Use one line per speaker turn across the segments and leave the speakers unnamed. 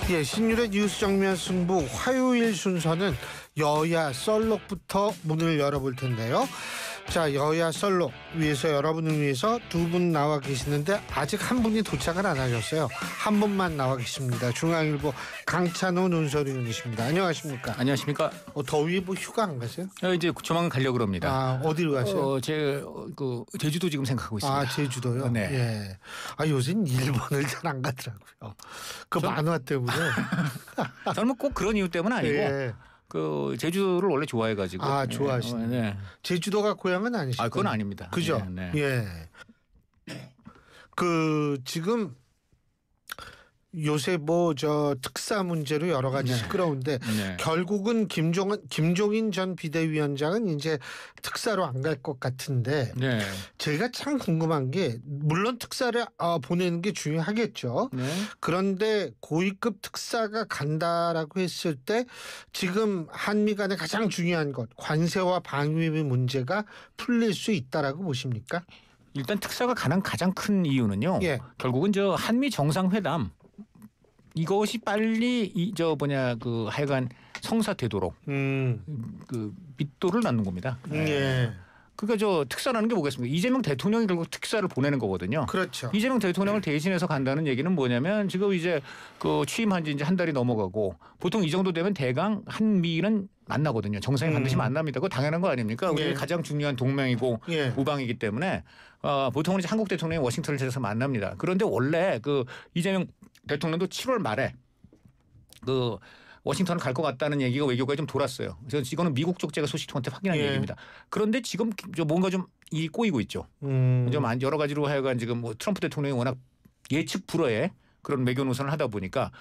예, 신율의 뉴스 정면 승부 화요일 순서는 여야 썰록부터 문을 열어볼 텐데요. 자, 여야 썰록 위해서 여러분을 위해서 두 분 나와 계시는데 아직 한 분이 도착을 안 하셨어요. 한 분만 나와 계십니다. 중앙일보 강찬호 논설위 의원이십니다. 안녕하십니까?
안녕하십니까?
더위 뭐 휴가 안 가세요?
이제 조만간 가려고 합니다.
아, 어디로 가세요?
제주도 지금 생각하고 있습니다.
아, 제주도요?
네.
예. 아, 요새는 일본을 잘 안 가더라고요. 그 만화 때문에.
저는 꼭 그런 이유 때문은 아니고
예.
제주를 원래 좋아해가지고.
아, 좋아하시네.
네.
제주도가 고향은 아니시죠?
아, 그건 아닙니다.
그죠?
네.
예. 지금 요새 특사 문제로 여러 가지 시끄러운데 결국은 김종인 전 비대위원장은 이제 특사로 안 갈 것 같은데 제가 참 궁금한 게 물론 특사를 보내는 게 중요하겠죠. 그런데 고위급 특사가 간다라고 했을 때 지금 한미 간에 가장 중요한 것 관세와 방위비 문제가 풀릴 수 있다라고 보십니까?
일단 특사가 가장 큰 이유는요. 결국은 한미 정상회담 이것이 빨리 하여간 성사되도록 밑도를 놨는 겁니다. 그러니까 특사라는 게 뭐겠습니까? 이재명 대통령이 결국 특사를 보내는 거거든요.
그렇죠.
이재명 대통령을 대신해서 간다는 얘기는 뭐냐면 지금 이제 취임한 지 이제 한 달이 넘어가고 보통 이 정도 되면 대강 한미는 만나거든요. 정상이 반드시 만납니다. 그거 당연한 거 아닙니까? 우리 가장 중요한 동맹이고 우방이기 때문에 보통은 이제 한국 대통령이 워싱턴을 찾아서 만납니다. 그런데 원래 이재명 대통령도 7월 말에 워싱턴을 갈 것 같다는 얘기가 외교부에 좀 돌았어요. 그래서 이거는 미국 쪽 제가 소식통한테 확인한 얘기입니다. 그런데 지금 뭔가 좀 일이 꼬이고 있죠. 좀 여러 가지로 하여간 지금 트럼프 대통령이 워낙 예측 불허의 그런 외교 노선을 하다 보니까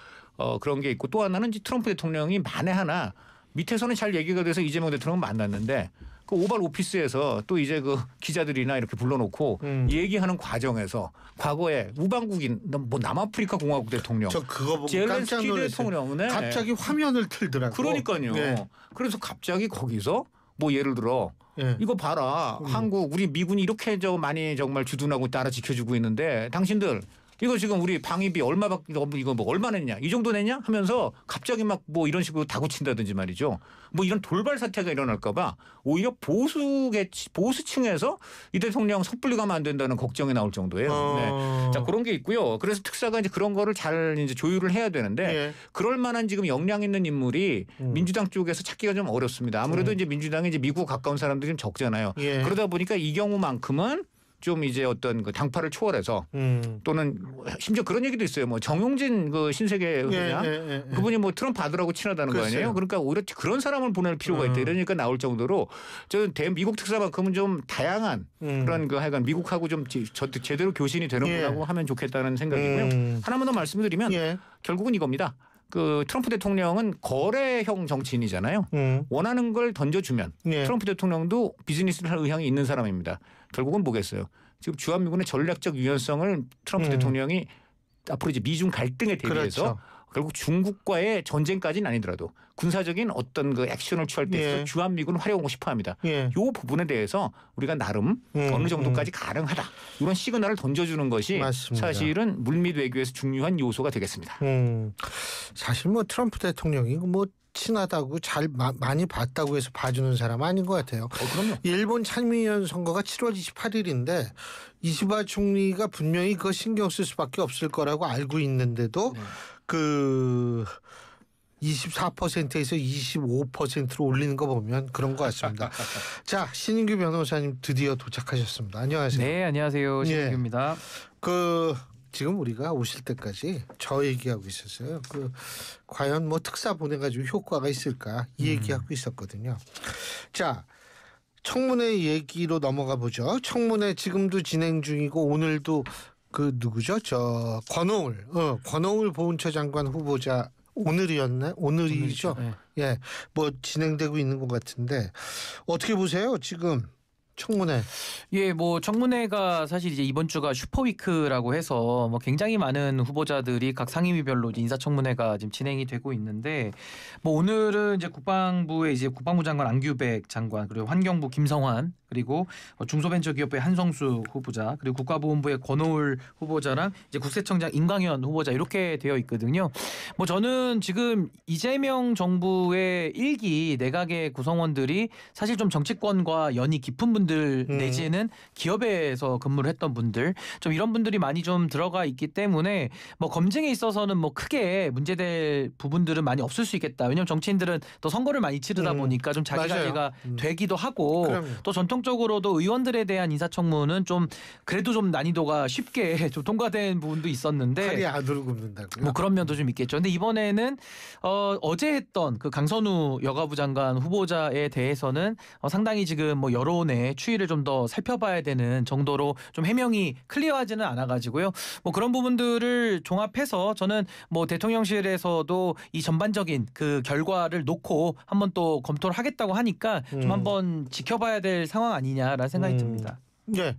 그런 게 있고 또 하나는 이제 트럼프 대통령이 만에 하나 밑에서는 잘 얘기가 돼서 이재명 대통령을 만났는데 그 오발 오피스에서 또 이제 기자들이나 이렇게 불러놓고 얘기하는 과정에서 과거에 우방국인 남아프리카 공화국 대통령
저 그거 보고 깜짝
젤렌스키
놀랐어요.
대통령
갑자기 화면을 틀더라고요.
그러니까요. 그래서 갑자기 거기서 예를 들어 이거 봐라. 한국 우리 미군이 이렇게 많이 정말 주둔하고 따라 지켜주고 있는데 당신들 이거 지금 우리 방위비 이거 얼마 냈냐 이 정도 냈냐 하면서 갑자기 막 이런 식으로 다구친다든지 말이죠. 이런 돌발 사태가 일어날까 봐 오히려 보수층에서 이 대통령 섣불리 가면 안 된다는 걱정이 나올 정도예요. 자, 그런 게 있고요. 그래서 특사가 이제 그런 거를 잘 이제 조율을 해야 되는데 그럴 만한 지금 역량 있는 인물이 민주당 쪽에서 찾기가 좀 어렵습니다. 아무래도 이제 민주당이 이제 미국 가까운 사람들이 좀 적잖아요. 그러다 보니까 이 경우만큼은 좀 이제 어떤 당파를 초월해서 또는 심지어 그런 얘기도 있어요. 정용진 신세계 그냥 그분이 트럼프 아들하고 친하다는 거 아니에요. 그러니까 오히려 그런 사람을 보낼 필요가 있다. 이러니까 나올 정도로 저는 미국 특사만큼은 좀 다양한 그런 하여간 미국하고 좀 제대로 교신이 되는구나 하면 좋겠다는 생각이고요. 하나만 더 말씀드리면 결국은 이겁니다. 트럼프 대통령은 거래형 정치인이잖아요. 원하는 걸 던져주면 트럼프 대통령도 비즈니스를 할 의향이 있는 사람입니다. 결국은 뭐겠어요. 지금 주한미군의 전략적 유연성을 트럼프 대통령이 앞으로 이제 미중 갈등에 대비해서 결국 중국과의 전쟁까지는 아니더라도 군사적인 어떤 액션을 취할 때 있어서 주한미군을 활용하고 싶어합니다. 이 부분에 대해서 우리가 나름 어느 정도까지 가능하다. 이런 시그널을 던져주는 것이
맞습니다.
사실은 물밑 외교에서 중요한 요소가 되겠습니다.
사실 트럼프 대통령이 친하다고 많이 봤다고 해서 봐주는 사람 아닌 것 같아요.
그럼요.
일본参議院 선거가 7월 28일인데 이시바 총리가 분명히 그거 신경 쓸 수밖에 없을 거라고 알고 있는데도 24%에서 25%로 올리는 거 보면 그런 것 같습니다. 자, 신인규 변호사님 드디어 도착하셨습니다. 안녕하세요.
네, 안녕하세요. 신인규입니다.
지금 우리가 오실 때까지 저 얘기하고 있었어요. 과연 특사 보내가지고 효과가 있을까 이 얘기하고 있었거든요. 자, 청문회 얘기로 넘어가 보죠. 청문회 지금도 진행 중이고 오늘도 누구죠? 권오울 보훈처 장관 후보자 오늘이죠. 네. 진행되고 있는 것 같은데 어떻게 보세요 지금? 청문회.
청문회가 사실 이제 이번 주가 슈퍼위크라고 해서 굉장히 많은 후보자들이 각 상임위별로 이제 인사청문회가 지금 진행이 되고 있는데 오늘은 이제 국방부의 이제 국방부 장관 안규백 장관 그리고 환경부 김성환 그리고 중소벤처기업부의 한성수 후보자, 그리고 국가보훈부의 권오을 후보자랑 이제 국세청장 임광현 후보자 이렇게 되어 있거든요. 뭐 저는 지금 이재명 정부의 1기 내각의 구성원들이 사실 좀 정치권과 연이 깊은 분들 내지는 기업에서 근무를 했던 분들, 좀 이런 분들이 많이 좀 들어가 있기 때문에 뭐 검증에 있어서는 뭐 크게 문제될 부분들은 많이 없을 수 있겠다. 왜냐하면 정치인들은 또 선거를 많이 치르다 보니까 좀 자기가지가 되기도 하고 그럼요. 또 전통적으로도 의원들에 대한 인사청문은 좀 그래도 좀 난이도가 쉽게 좀 통과된 부분도 있었는데
팔이 안으로 굽는다고요?
뭐 그런 면도 좀 있겠죠. 근데 이번에는 어제 했던 그 강선우 여가부 장관 후보자에 대해서는 상당히 지금 뭐 여론의 추이를 좀 더 살펴봐야 되는 정도로 좀 해명이 클리어하지는 않아가지고요. 뭐 그런 부분들을 종합해서 저는 뭐 대통령실에서도 이 전반적인 그 결과를 놓고 한번 또 검토를 하겠다고 하니까 좀 한번 지켜봐야 될 상황 아니냐라는 생각이 듭니다.
네.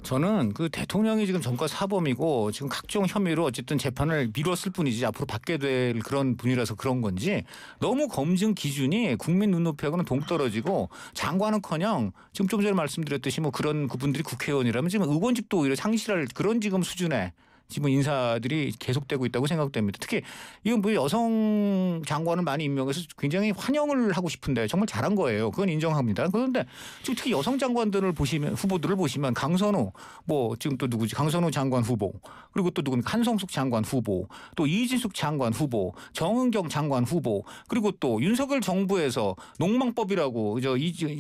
저는 그 대통령이 지금 정권 사범이고 지금 각종 혐의로 어쨌든 재판을 미뤘을 뿐이지 앞으로 받게 될 그런 분이라서 그런 건지 너무 검증 기준이 국민 눈높이하고는 동떨어지고 장관은커녕 지금 좀 전에 말씀드렸듯이 뭐 그런 그분들이 국회의원이라면 지금 의원직도 오히려 상실할 그런 지금 수준의 지금 인사들이 계속되고 있다고 생각됩니다. 특히 이건 뭐 여성 장관을 많이 임명해서 굉장히 환영을 하고 싶은데 정말 잘한 거예요. 그건 인정합니다. 그런데 지금 특히 여성 장관들을 보시면 후보들을 보시면 강선우 뭐 지금 또 누구지 강선우 장관 후보 그리고 또 누구는 한성숙 장관 후보 또 이진숙 장관 후보 정은경 장관 후보 그리고 또 윤석열 정부에서 농망법이라고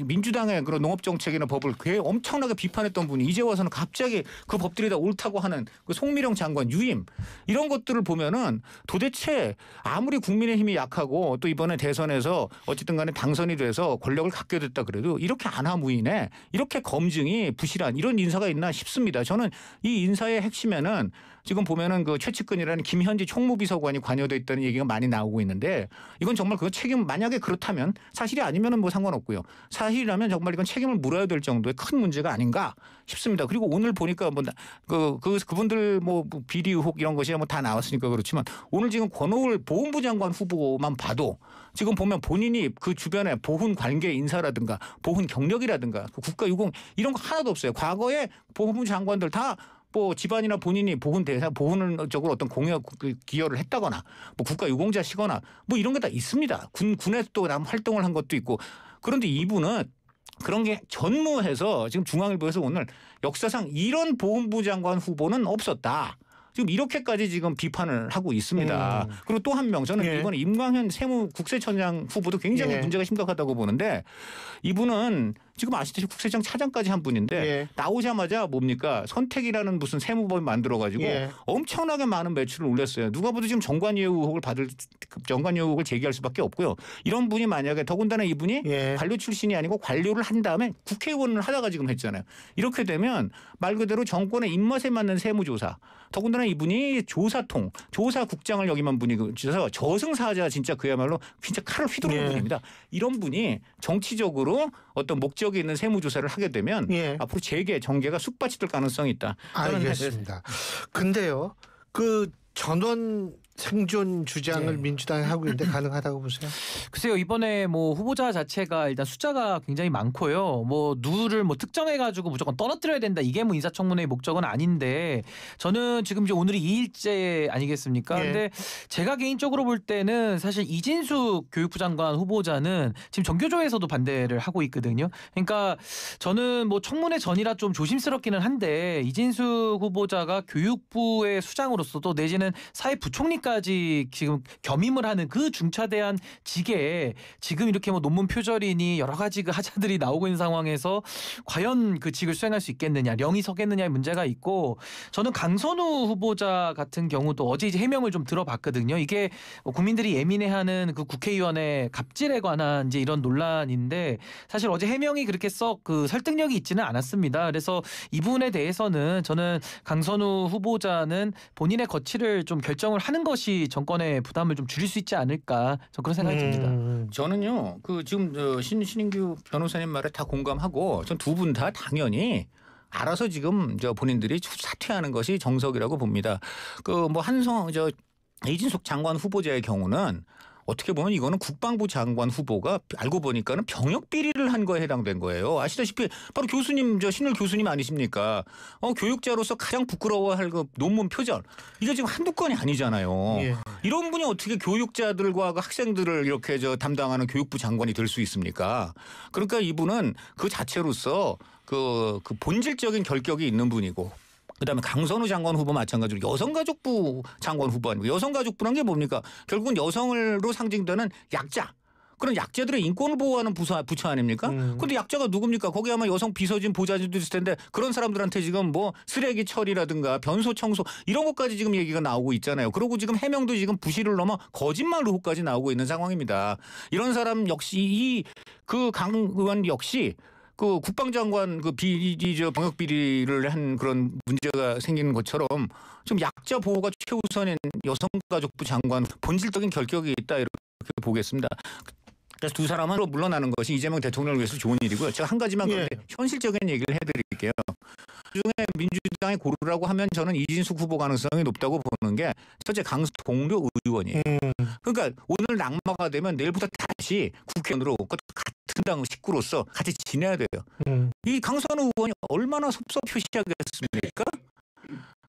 민주당의 그런 농업 정책이나 법을 엄청나게 비판했던 분이 이제 와서는 갑자기 그 법들이 다 옳다고 하는 그 송미령 장관 유임 이런 것들을 보면은 도대체 아무리 국민의힘이 약하고 또 이번에 대선에서 어쨌든 간에 당선이 돼서 권력을 갖게 됐다 그래도 이렇게 안하무인에 이렇게 검증이 부실한 이런 인사가 있나 싶습니다. 저는 이 인사의 핵심에는 지금 보면은 그 최측근이라는 김현지 총무비서관이 관여돼 있다는 얘기가 많이 나오고 있는데 이건 정말 그 책임 만약에 그렇다면 사실이 아니면은 뭐 상관없고요. 사실이라면 정말 이건 책임을 물어야 될 정도의 큰 문제가 아닌가 싶습니다. 그리고 오늘 보니까 뭐 그분들 뭐 비리 의혹 이런 것이 뭐 다 나왔으니까 그렇지만 오늘 지금 권오을 보훈부 장관 후보만 봐도 지금 보면 본인이 그 주변에 보훈 관계 인사라든가 보훈 경력이라든가 국가유공 이런 거 하나도 없어요. 과거에 보훈부 장관들 다 뭐 집안이나 본인이 보훈적으로 어떤 공약 기여를 했다거나 뭐 국가 유공자시거나 뭐 이런 게 다 있습니다. 군에 또 활동을 한 것도 있고 그런데 이분은 그런 게 전무해서 지금 중앙일보에서 오늘 역사상 이런 보훈부 장관 후보는 없었다. 지금 이렇게까지 지금 비판을 하고 있습니다. 그리고 또 한 명 저는 이번에 임광현 국세청장 후보도 굉장히 문제가 심각하다고 보는데 이분은 지금 아시다시피 국세청 차장까지 한 분인데 나오자마자 뭡니까 선택이라는 무슨 세무법을 만들어가지고 엄청나게 많은 매출을 올렸어요. 누가 봐도 지금 정관예 의혹을 제기할 수밖에 없고요. 이런 분이 만약에 더군다나 이분이 관료 출신이 아니고 관료를 한 다음에 국회의원을 하다가 지금 했잖아요. 이렇게 되면 말 그대로 정권의 입맛에 맞는 세무조사 더군다나 이분이 조사국장을 역임한 분이셔서 저승사자 진짜 그야말로 진짜 칼을 휘두르는 분입니다. 이런 분이 정치적으로 어떤 목적이 있는 세무조사를 하게 되면 앞으로 재계, 정계가 쑥밭이 될 가능성이 있다.
알겠습니다. 근데요. 그 전원 생존 주장을 민주당이 하고 있는데 가능하다고 보세요?
글쎄요. 이번에 뭐 후보자 자체가 일단 숫자가 굉장히 많고요. 뭐 누구를 뭐 특정해가지고 무조건 떨어뜨려야 된다. 이게 뭐 인사청문회의 목적은 아닌데 저는 지금 이제 오늘이 2일째 아니겠습니까? 근데 제가 개인적으로 볼 때는 사실 이진숙 교육부 장관 후보자는 지금 정교조에서도 반대를 하고 있거든요. 그러니까 저는 뭐 청문회 전이라 좀 조심스럽기는 한데 이진숙 후보자가 교육부의 수장으로서도 내지는 사회부총리까지 지금 겸임을 하는 그 중차대한 직에 지금 이렇게 뭐 논문 표절이니 여러 가지 그 하자들이 나오고 있는 상황에서 과연 그 직을 수행할 수 있겠느냐, 령이 서겠느냐의 문제가 있고 저는 강선우 후보자 같은 경우도 어제 이제 해명을 좀 들어봤거든요. 이게 국민들이 예민해하는 그 국회의원의 갑질에 관한 이제 이런 논란인데 사실 어제 해명이 그렇게 썩 그 설득력이 있지는 않았습니다. 그래서 이분에 대해서는 저는 강선우 후보자는 본인의 거취를 좀 결정을 하는 것이 정권의 부담을 좀 줄일 수 있지 않을까 저 그런 생각이 듭니다.
저는요 그 지금 신인규 변호사님 말에 다 공감하고 전 두 분 다 당연히 알아서 지금 본인들이 사퇴하는 것이 정석이라고 봅니다. 그 뭐 이진숙 장관 후보자의 경우는 어떻게 보면 이거는 국방부 장관 후보가 알고 보니까는 병역 비리를 한 거에 해당된 거예요. 아시다시피 바로 교수님, 신일 교수님 아니십니까? 교육자로서 가장 부끄러워할 그 논문 표절. 이게 지금 한두 건이 아니잖아요. 예. 이런 분이 어떻게 교육자들과 그 학생들을 이렇게 담당하는 교육부 장관이 될 수 있습니까? 그러니까 이분은 그 자체로서 그 본질적인 결격이 있는 분이고, 그다음에 강선우 장관 후보 마찬가지로 여성가족부 장관 후보 아니고, 여성가족부란 게 뭡니까? 결국은 여성으로 상징되는 약자. 그런 약자들의 인권을 보호하는 부처 아닙니까? 그런데 약자가 누굽니까? 거기 아마 여성 비서진 보좌진도 있을 텐데 그런 사람들한테 지금 뭐 쓰레기 처리라든가 변소 청소 이런 것까지 지금 얘기가 나오고 있잖아요. 그리고 지금 해명도 지금 부실을 넘어 거짓말 의혹까지 나오고 있는 상황입니다. 이런 사람 역시 그 강 의원 역시 그 국방장관 그 병역 비리를 한 그런 문제가 생기는 것처럼 좀 약자 보호가 최우선인 여성가족부 장관 본질적인 결격이 있다 이렇게 보겠습니다. 그래서 두 사람은 물러나는 것이 이재명 대통령을 위해서 좋은 일이고요. 제가 한 가지만 현실적인 얘기를 해드릴게요. 그중에 민주당이 고르라고 하면 저는 이진숙 후보 가능성이 높다고 보는 게 첫째 동료 의원이에요. 그러니까 오늘 낙마가 되면 내일부터 다시 국회의원으로 같은 당 식구로서 같이 지내야 돼요. 이 강선우 의원이 얼마나 섭섭 표시하겠습니까?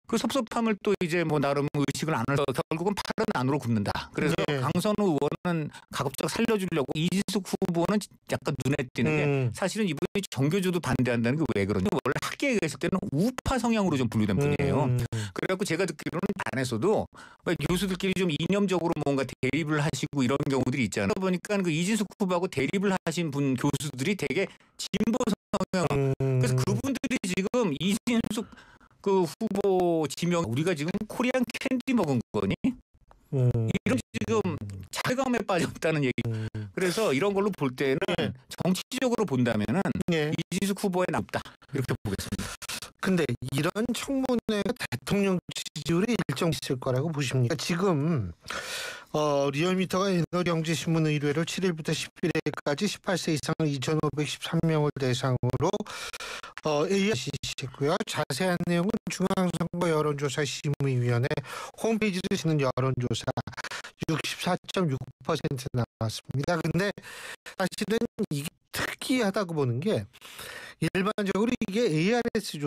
그 섭섭함을 또 이제 뭐 나름 의식을 안 해서 결국은 팔은 안으로 굽는다. 그래서 강선우 의원은 가급적 살려주려고 이진숙 후보는 약간 눈에 띄는 게 사실은 이분이 정교조도 반대한다는 게 왜 그러냐. 원래 학계에 있을 때는 우파 성향으로 좀 분류된 분이에요. 그래갖고 제가 듣기로는 안에서도 교수들끼리 좀 이념적으로 뭔가 대립을 하시고 이런 경우들이 있잖아요. 그러다 보니까 그 이진숙 후보하고 대립을 하신 분 교수들이 되게 진보 성향. 그래서 그분들이 지금 이진숙 그 후보 지명 우리가 지금 코리안 캔디 먹은 거니? 이런 지금 자괴감에 빠졌다는 얘기. 그래서 이런 걸로 볼 때는 정치적으로 본다면은 이진숙 후보에 남다 이렇게 보겠습니다.
근데 이런 청문회 대통령 지지율이 일정 있을 거라고 보십니까? 지금 리얼미터가 에너지경제신문 의뢰로 7일부터 11일까지 18세 이상 2,513명을 대상으로 AIC고요. 자세한 내용은 중앙선거 여론조사 심의위원회 홈페이지에 있는 여론조사 64.6% 나왔습니다. 근데 사실은 이게 특이하다고 보는 게 일반적으로 이게 ARS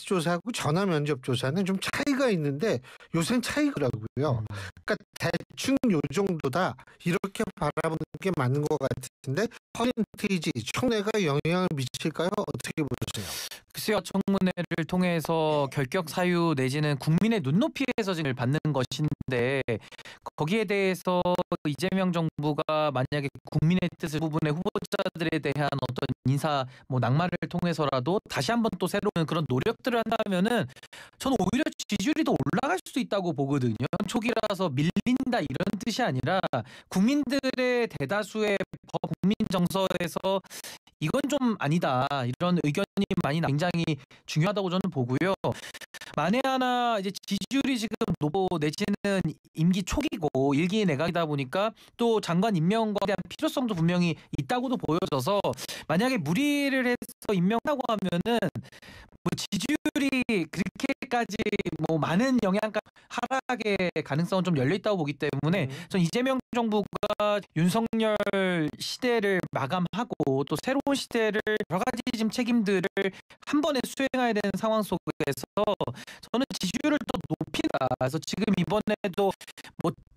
조사하고 전화 면접 조사는 좀 차이가 있는데 요새는 차이더라고요. 그러니까 대충 요 정도다 이렇게 바라보는 게 맞는 것 같은데 퍼센테이지 청문회가 영향을 미칠까요? 어떻게 보세요?
글쎄요. 청문회를 통해서 결격 사유 내지는 국민의 눈높이에서 지금 받는 것인데 거기에 대해서 이재명 정부가 만약에 국민의 뜻을 부분의 후보자들에 대한 어떤 인사 낙마를 통해서라도 다시 한번 또 새로운 그런 노력들을 한다면은 저는 오히려 지지율이 더 올라갈 수도 있다고 보거든요. 초기라서 밀린다 이런 뜻이 아니라 국민들의 대다수의 국민 정서에서 이건 좀 아니다 이런 의견이 많이 굉장히 중요하다고 저는 보고요. 만에 하나 이제 지지율이 지금 높고 내지는 임기 초기고 일기 내각이다 보니까 또 장관 임명과 대한 필요성도 분명히 있다고도 보여져서 만약에 무리를 해서 임명하고 하면은 지지율이 그렇게까지 많은 영향가 하락의 가능성은 좀 열려 있다고 보기 때문에 전 이재명 정부가 윤석열 시대를 마감하고 또 새로운 시대를 여러 가지 지금 책임들을 한 번에 수행해야 되는 상황 속에서 저는 지지율을 더 높이다. 그래서 지금 이번에도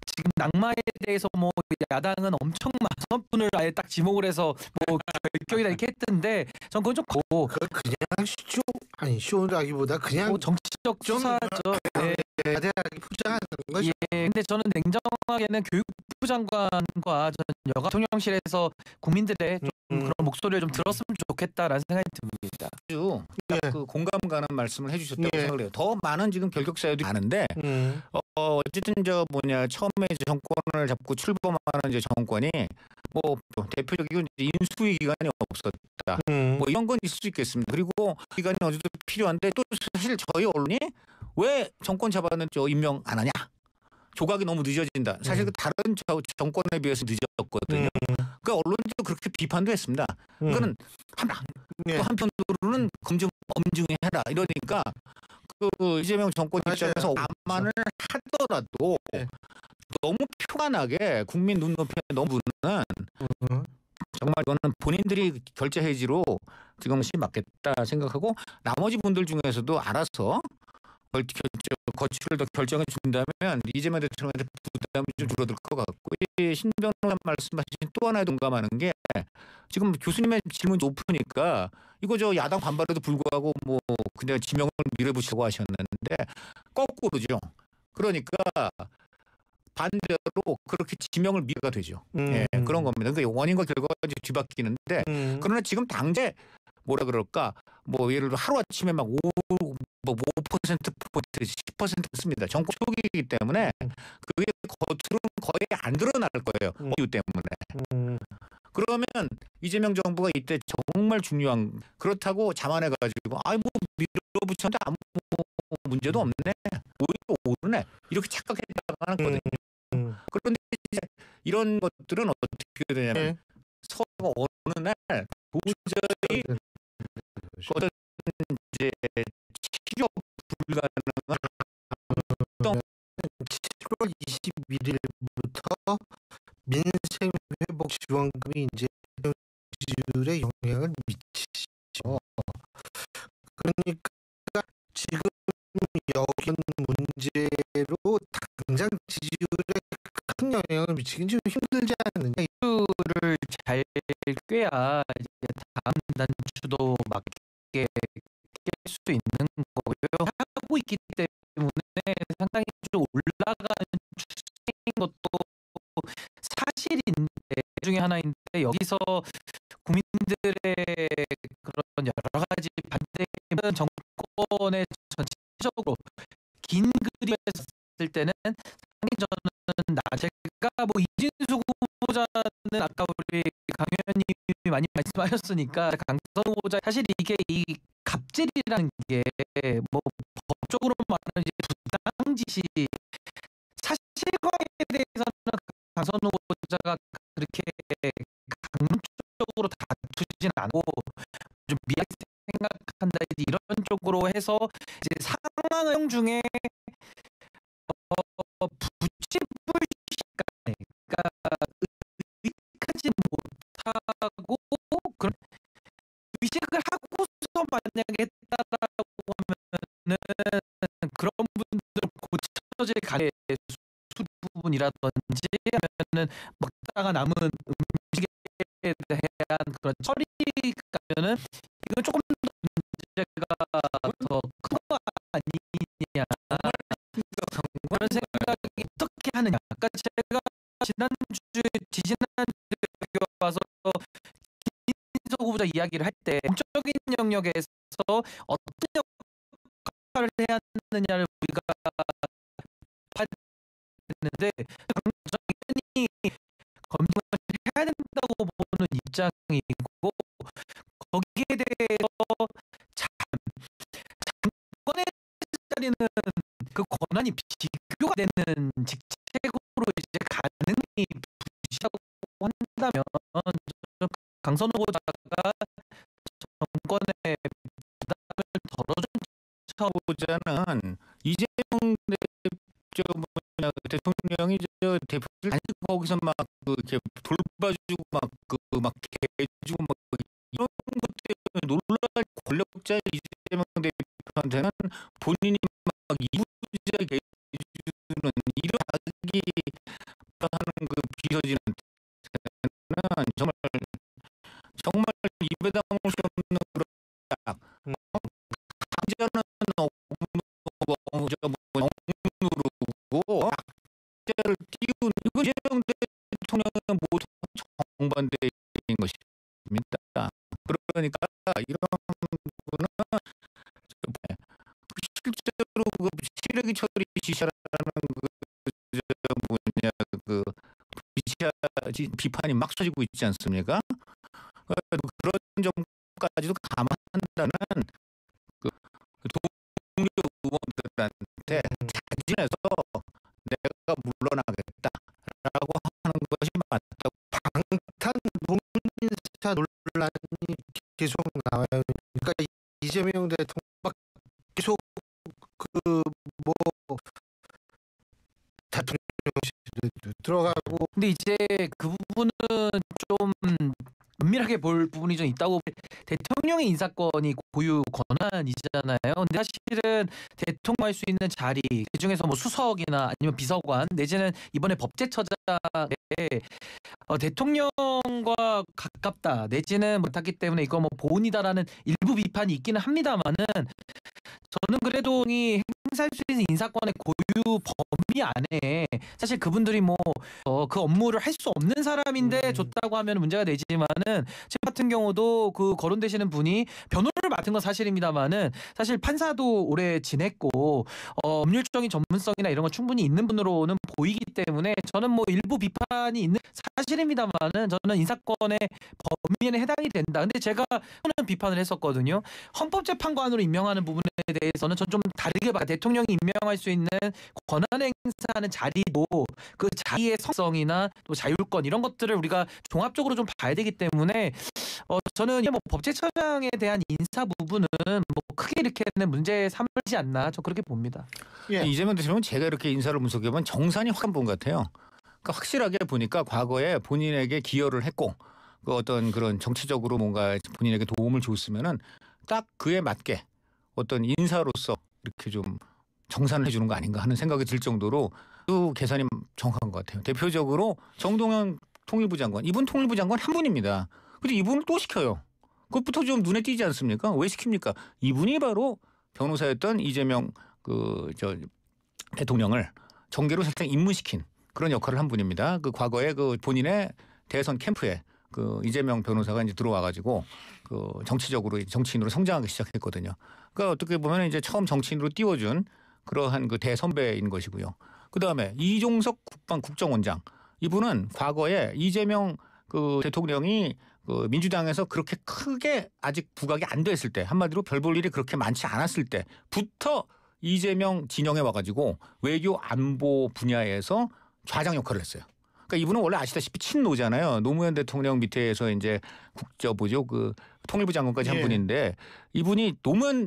지금 낙마에 대해서 야당은 엄청 많은 분을 아예 딱 지목을 해서 결격이다 이렇게 했던데 전 그건 좀
그냥 쇼라기보다 그냥
정치적 수사죠.
대단하게 포장하는 거죠.
근데 저는 냉정하게는 교육부 장관과 저는 여가 대통령실에서 국민들의 좀 그런 목소리를 좀 들었으면 좋겠다라는 생각이 듭니다.
그 공감 가는 말씀을 해주셨다고 생각을 해요. 더 많은 지금 결격 사유도 많은데 어쨌든 처음에 이제 정권을 잡고 출범하는 이제 정권이 대표적이고 인수위 기간이 없었다. 이런 건 있을 수 있겠습니다. 그리고 기간이 어느 정도 필요한데 또 사실 저희 언론이 왜 정권 잡았는지 임명 안 하냐? 조각이 너무 늦어진다. 사실 그 다른 정권에 비해서 늦었거든요. 그러니까 언론도 그렇게 비판도 했습니다. 그거는 또 한편으로는 엄중해라 이러니까 그 이재명 정권 입장에서 암만을 하더라도 너무 표가 나게 국민 눈높이에 너무 부는 정말 이거는 본인들이 결제 해지로 지금 맞겠다 생각하고 나머지 분들 중에서도 알아서 거취를 더 결정해 준다면 이재명 대통령한테 부담이 좀 줄어들 것 같고 신병호 말씀하신 또 하나에 동감하는 게 지금 교수님의 질문이 높으니까 이거 저 야당 반발에도 불구하고 뭐 그냥 지명을 밀어붙이고 하셨는데 거꾸로죠. 그러니까 반대로 그렇게 지명을 미가 되죠. 예, 그런 겁니다. 그러니까 원인과 결과가 이제 뒤바뀌는데 그러나 지금 당재 뭐라 그럴까 뭐 예를 들어 하루아침에 막 5% 포인트 10% 씁니다. 정권 초기이기 때문에 그게 겉으로는 거의 안 드러날 거예요. 이유 때문에. 그러면 이재명 정부가 이때 정말 중요한 그렇다고 자만해가지고 아이 뭐 밀어붙였는데 아무 문제도 없네. 오히려 오르네. 이렇게 착각해 나가는 거거든요. 그런데 이제 이런 것들은 어떻게 되냐면 서로가 어느 날 도저히 어떤 이제 치료 불가능한
7월 21일부터 민생회복지원금이 이제 지지율에 영향을 미치죠. 그러니까 지금 여긴 문제로 당장 지지율에 큰 영향을 미치긴 좀 힘들지 않느냐.
이유를 잘 꿰야 이제 다음 단추도 맞게 깰 수 있는 거고요. 하고 있기 때문에 상당히 좀 올라가는 추세인 것도 사실인데 중에 하나인데 여기서 국민들의 그런 여러 가지 반대는 정권의 전체적으로 긴 그림에서 봤을 때는 상당히 저는 제가 뭐 이진숙 후보자는 아까 우리 강 의원님이 많이 말씀하셨으니까 강선 후보자 사실 이게 이 갑질이라는 게 뭐 법적으로 말하는 이제 부당 지시 사실관계에 대해서는 강선 후보자가 그렇게 강력적으로 다투진 않고 좀 미하게 생각한다 이런 쪽으로 해서 이제 상황 중에 부치불식간에 그러니까 의식하지 못하고 그런 의식을 하고서 만약에 했다라고 하면은 그런 분들은 고쳐질 가능성이 수 부분이라든지 아니면은 먹다가 남은 음식에 대한 그런 처리가면은 이건 조금 더 문제가 더 큰 거 아니냐 그런 생각이 어떻게 하느냐. 아까 제가 지지난주에 와서 김인석 후보자 이야기를 할 때 공적인 영역에서 어떤 역할을 해야 하느냐를 우리가 봤는데 당연히 검증을 해야 된다고 보는 입장이고 거기에 대해서 장관의 자리는 그 권한이 비교가 되는 직책으로 이제 가능히 부시하고 한다면 강선 후보자가 정권의 부담을 덜어준
후보자는 이재명 대통령이 저 대표를 아니 거기서 막 그 이렇게 돌봐주고 막 개주고 막 이런 것 때문에 논란 권력자 이재명 대표한테는 본인이 막 이부자 개주는 이런 자기 하는 그 비서진한테는 정말 입에 담을 수 없는 그런 강제는 누르고 악재를 띄우는 이거 이재명 대통령의 모든 정반대인 것입니다. 그러니까 이런 부분은 실제로 그 시래기 처리 지시라는 그 비판이 막 쏟아지고 있지 않습니까? 그런 점까지도 감안한다는 그 동료 의원들한테 자진해서 내가 물러나겠다라고 하는 것이 맞다고.
방탄 문인사 논란이 계속 나와요. 그러니까 이재명 대통령 계속 그 뭐 대통령실에도 들어가고.
근데 이제 그 부분은 좀 은밀하게 볼 부분이 좀 있다고. 대통령의 인사권이 고유 권한이잖아요. 근데 사실은 대통령 할 수 있는 자리 그중에서 뭐 수석이나 아니면 비서관 내지는 이번에 법제처장에 대통령과 가깝다 내지는 못하기 때문에 이거 뭐 보온이다라는 일부 비판이 있기는 합니다만은 저는 그래도 이 행사할 수 있는 인사권의 고유 범위 안에 사실 그분들이 뭐 그 업무를 할 수 없는 사람인데 줬다고 하면 문제가 되지만은 제 같은 경우도 그 거론되시는 분이 변호를 맡은 건 사실입니다만은 사실 판사도 오래 지냈고 법률적인 전문성이나 이런 건 충분히 있는 분으로는 보이기 때문에 저는 뭐 일부 비판이 있는 사실입니다만은 저는 인사권의 범위에는 해당이 된다. 근데 제가 저는 비판을 했었거든요. 헌법재판관으로 임명하는 부분에 대해서는 전 좀 다르게 봐. 대통령이 임명할 수 있는 권한 행사하는 자리도 그 자리의 성성이나 또 자율권 이런 것들을 우리가 종합적으로 좀 봐야 되기 때문에 저는 뭐 법제처장에 대한 인사 부분은 뭐 크게 이렇게는 문제 삼지 않나 저 그렇게 봅니다.
예. 이재명 대통령은 제가 이렇게 인사를 분석해보면 정산이 확 한 분 같아요. 그러니까 확실하게 보니까 과거에 본인에게 기여를 했고 그 어떤 그런 정치적으로 뭔가 본인에게 도움을 줬으면은 딱 그에 맞게 어떤 인사로서 이렇게 좀 정산을 해주는 거 아닌가 하는 생각이 들 정도로 그 계산이 정확한 것 같아요. 대표적으로 정동영 통일부 장관, 이분 통일부 장관 한 분입니다. 근데 이분을 또 시켜요. 그것부터 좀 눈에 띄지 않습니까? 왜 시킵니까? 이분이 바로 변호사였던 이재명 대통령을 정계로 살짝 입문시킨 그런 역할을 한 분입니다. 그 과거에 그 본인의 대선 캠프에 그 이재명 변호사가 이제 들어와가지고 그 정치적으로 정치인으로 성장하기 시작했거든요. 그러니까 어떻게 보면 이제 처음 정치인으로 띄워준 그러한 그 대선배인 것이고요. 그 다음에 이종석 국방국정원장 이분은 과거에 이재명 그 대통령이 그 민주당에서 그렇게 크게 아직 부각이 안 됐을 때 한마디로 별 볼 일이 그렇게 많지 않았을 때부터 이재명 진영에 와가지고 외교 안보 분야에서 좌장 역할을 했어요. 그러니까 이분은 원래 아시다시피 친노잖아요. 노무현 대통령 밑에서 이제 그 통일부 장관까지 한 분인데 이분이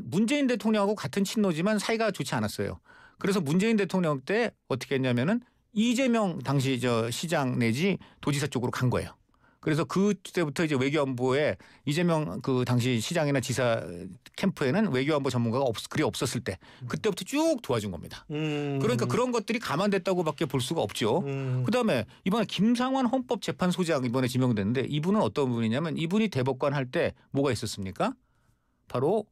문재인 대통령하고 같은 친노지만 사이가 좋지 않았어요. 그래서 문재인 대통령 때 어떻게 했냐면은 이재명 당시 시장 내지 도지사 쪽으로 간 거예요. 그래서 그때부터 이제 외교안보에 이재명 그 당시 시장이나 지사 캠프에는 외교안보 전문가가 그리 없었을 때 그때부터 쭉 도와준 겁니다. 그러니까 그런 것들이 감안됐다고밖에 볼 수가 없죠. 그다음에 이번에 김상환 헌법재판소장 이번에 지명됐는데 이분은 어떤 분이냐면 이분이 대법관 할 때 뭐가 있었습니까? 바로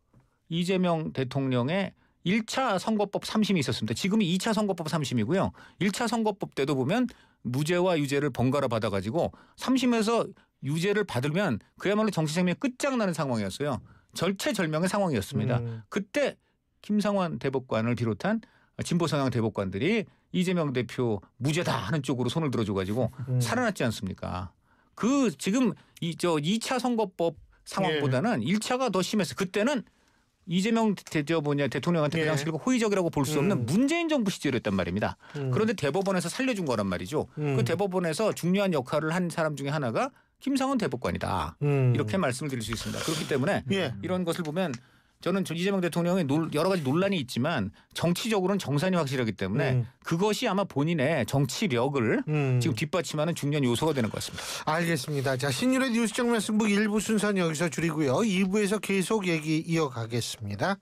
이재명 대통령의 1차 선거법 3심이 있었습니다. 지금이 2차 선거법 3심이고요. 1차 선거법 때도 보면 무죄와 유죄를 번갈아 받아가지고 3심에서 유죄를 받으면 그야말로 정치 생명이 끝장나는 상황이었어요. 절체절명의 상황이었습니다. 그때 김상환 대법관을 비롯한 진보 성향 대법관들이 이재명 대표 무죄다 하는 쪽으로 손을 들어줘가지고 살아났지 않습니까? 그 지금 2차 선거법 상황보다는 1차가 더 심했어요. 그때는 이재명 대통령한테 그 당시 호의적이라고 볼 수 없는 문재인 정부 시절이었단 말입니다. 그런데 대법원에서 살려준 거란 말이죠. 그 대법원에서 중요한 역할을 한 사람 중에 하나가 김상원 대법관이다. 이렇게 말씀을 드릴 수 있습니다. 그렇기 때문에 이런 것을 보면 저는 이재명 대통령의 여러 가지 논란이 있지만 정치적으로는 정산이 확실하기 때문에 그것이 아마 본인의 정치력을 지금 뒷받침하는 중요한 요소가 되는 것 같습니다.
알겠습니다. 자, 신율의 뉴스 정면 승부 1부 순서는 여기서 줄이고요. 2부에서 계속 얘기 이어가겠습니다.